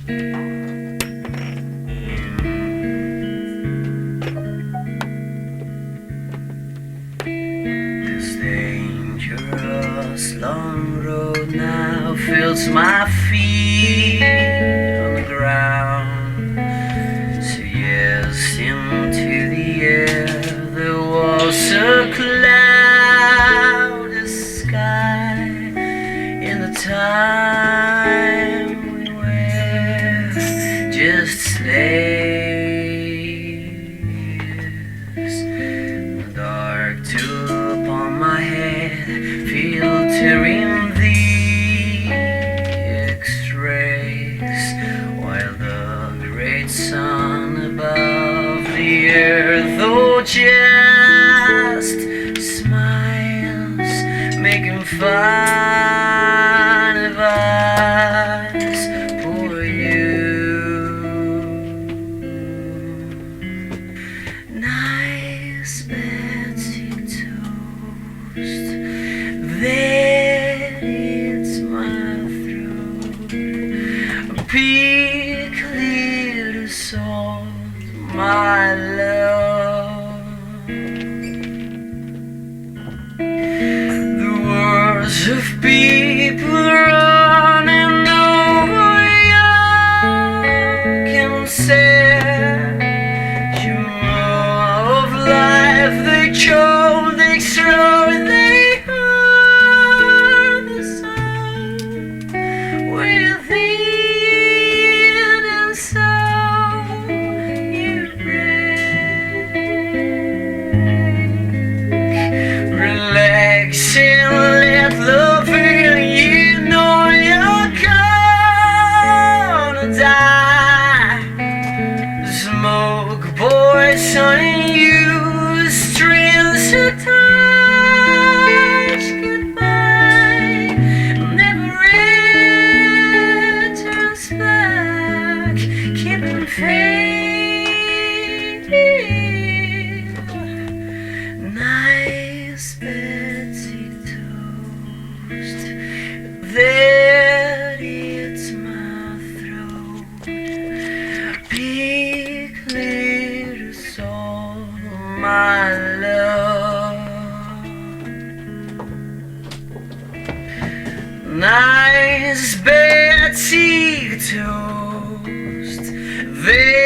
This dangerous long road now feels my feet on the ground. So yes, into the air there was a cloudless sky in the time we were just slaves. The dark took upon my head, filtering the X-rays, while the great sun above the earth, oh, just smiles, making fun of us, poor you. Nice Betsy toast, that it's my throat. Big little salt, my love. The words of people running over you can say you know of life. They choke, they throw, they hurt the soul within, and so you break. Relax and let love in. You know you're gonna die. Smoke boys on you, strings attached. Goodbye never returns back. Keeping fading. Nice Betsy toast, that it's my throat. Big little soul, my love. Nice Betsy toast, that